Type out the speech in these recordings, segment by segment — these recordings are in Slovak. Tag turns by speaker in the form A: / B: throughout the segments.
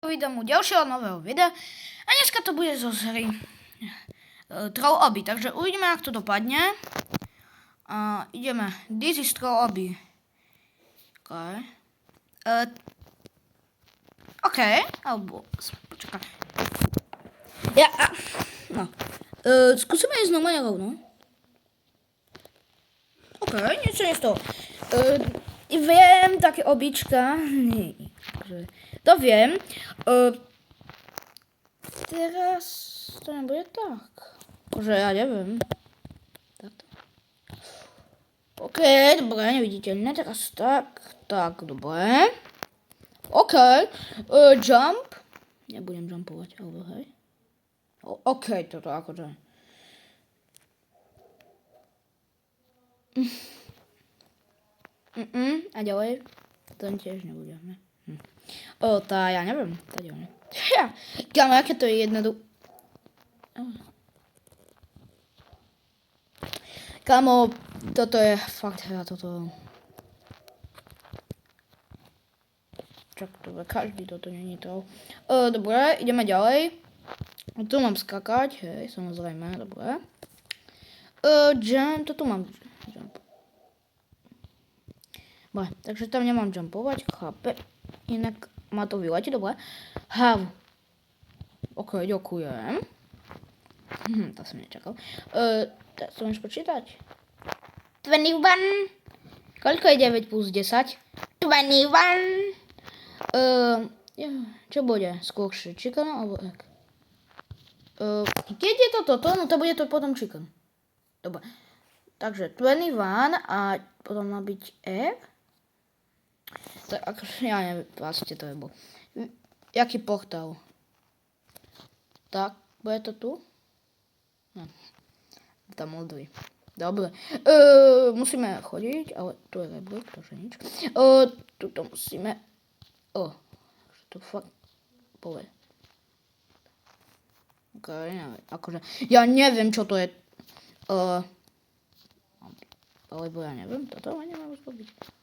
A: Vítam u ďalšieho nového videa a dneska to bude zo série Troll Obby, takže uvidíme, ak to dopadne. Ideme, this is Troll Obby. OK, alebo počakaj. Skúsime ísť normálne rovno. OK, niečo nestalo. Viem, také obička. To viem. Teraz to nebude tak. Akože ja neviem. Takto. OK, dobre, neviditeľné. Teraz tak, dobre. OK, jump. Nebudem jumpovať, alebo hej. OK, toto akože. A ďalej? To tiež nebudeme. Tá, ja neviem. Tá ďalej. Kámo, aké to je jednoduché. Kámo, toto je fakt hra, toto. Čak, dobre, každý toto není to. Dobre, ideme ďalej. Tu mám skakať, hej, samozrejme, dobre. Jump, toto mám jump. Dobre, takže tam nemám jumpovať, chápe. Inak ma to vyletí, dobre. Have. OK, ďakujem. To som nečakal. Tak to môžeš počítať. 21. Koľko je 9 plus 10? 21. Čo bude? Skôršie chicken alebo egg? Keď je to toto, no to bude to potom chicken. Dobre. Takže 21 a potom má byť egg. Tak akože ja neviem, vlastne to je bol. Jaký portál? Tak, bude to tu? No. Tam modrý. Dobre. Musíme chodiť, ale tu je rebrík, takže nič. Tuto musíme... to fakt... povie. Ok, akože... Ja neviem, čo to je. Alebo ja neviem, toto ma nemám zrobiť.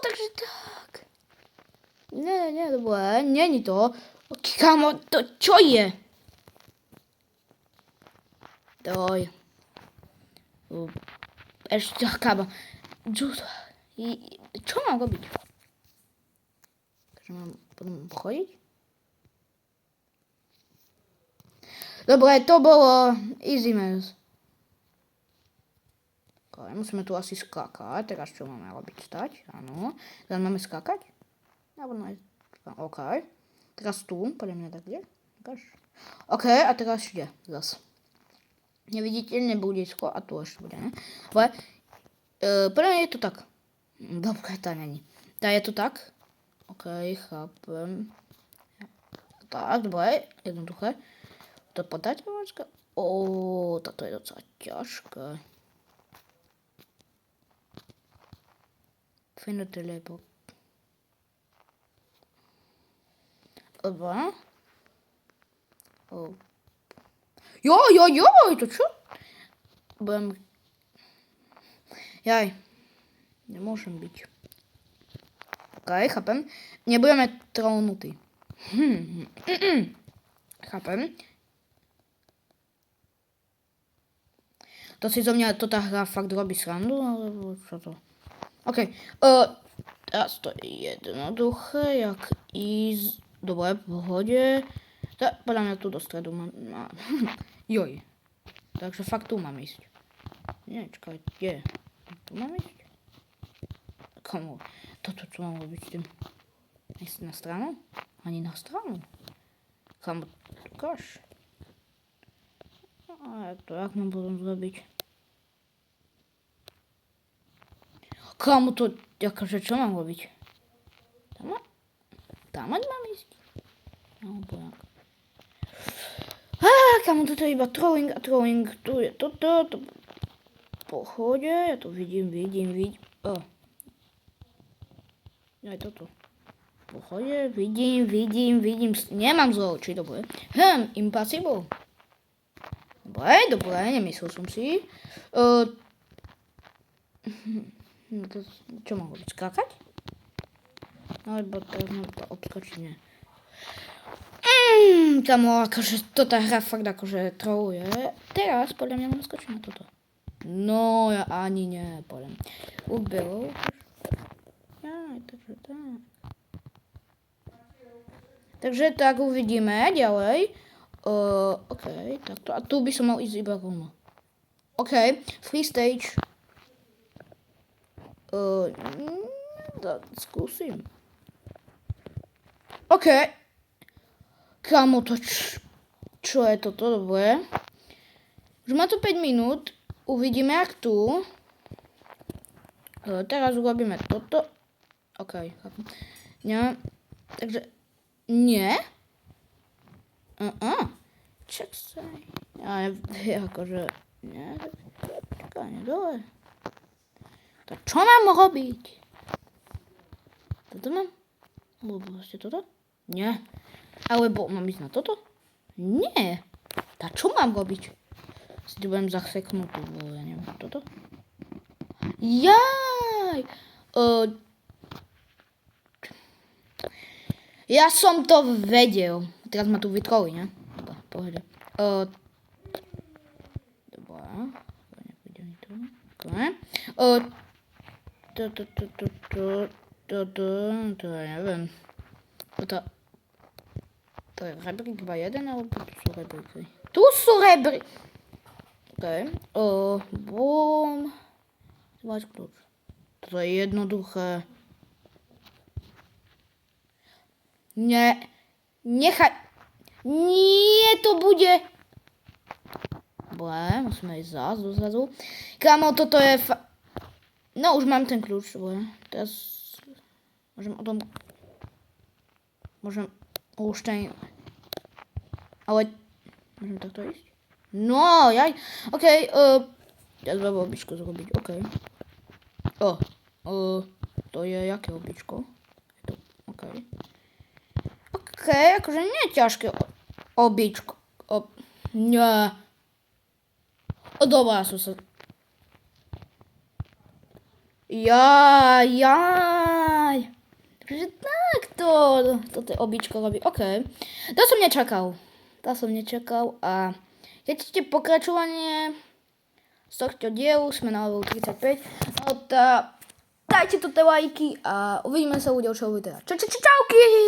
A: Takže tak. Nie, dobre, není to. Kámo, to čo je? Doj. Ešte, kámo. Čo mám robiť? Takže mám potom chodiť? Dobre, to bolo easy maze. Musíme tu asi skákať. Teraz čo máme robiť? Stať? Áno. Teraz máme skákať? OK. Teraz tu, podľa mňa tak kde? OK, a teraz ide zas. Neviditeľné blúdisko a tu ešte bude, ne? Ale podľa mňa je to tak. Dobre, tá není. Tá je to tak? OK, chápem. Tak, dobre, jednoduché. To podať, pomáčka? Toto je docela ťažké. Find the teleport. Dobre. Joj, to čo? Jaj, nemôžem byť. OK, chápem. Nebudeme trollnutí. Chápem. To si zo mňa tá hra fakt robí srandu, alebo čo to? OK, teraz to je jednoduché, jak ísť, dobre, v pohode. Podľa mňa tu do stredu mám, joj, takže fakt tu mám ísť. Nie, čakaj, kde? Tu mám ísť? Komu? Toto čo mám robiť s tým? Ísť na stranu? Ani na stranu? Komu? Ukáž. A to jak mám potom zrobiť? Komu to, akože čo mám robiť? Tam mám ísť? No, bojak. Komu toto je iba trolling a trolling. Tu je toto, to pohode, ja to vidím. Aj toto. Pohode, vidím. Nemám zlo oči, dobre. Impossible. Dobre, nemyslel som si. No to, čo mám robiť? Skákať? Alebo to obskočiť, ne. Kamo, akože toto hra fakt akože troluje. Teraz podľa mňa mám skočiť na toto. No, ja ani nie, podľa mňa. Ubilo. Takže tak. Takže tak uvidíme ďalej. OK, takto. A tu by som mal ísť iba rovno. OK, free stage. Skúsim. OK. Kamo, to čo je toto? Dobre. Už má to 5 minút. Uvidíme, jak tu. Teraz urobíme toto. OK. Nie. Takže... Nie? Čak sa... Ja neviem, akože... Nie. Čakaj, nie dole. To čo mám robiť? Toto mám? Alebo proste toto? Nie. Alebo mám ísť na toto? Nie. Tak čo mám robiť? Si tu budem zaseknutý, ja neviem, toto? Jaj! Ja som to vedel. Teraz ma tu vytroli, ne? Dobre, pohode. Dobre. To ja neviem. To je rebrík 2.1, alebo tu sú rebríky? Tu sú rebríky! OK. Bum. Zvlášť kľúč. To je jednoduché. Nechaj. Nie, to bude. Dobre, musíme ísť zás dozadu. Kámo, toto je No, už mám ten kľúč, dobre. Teraz môžem o tom... Môžem už ten... Ale... Môžem takto ísť? No, jaj. OK, ja zbavím običko zrobiť, OK. To je jaké običko? Je to, OK. OK, akože nie je ťažké običko. Nie. Dobrá som sa... Jaj. Takže takto. Toto je običko robí. OK. To som nečakal. A keď chcete pokračovanie z tohto dielu, sme na level 35. No tá, dajte toto lajky a uvidíme sa u ďalšieho videa. Čauky!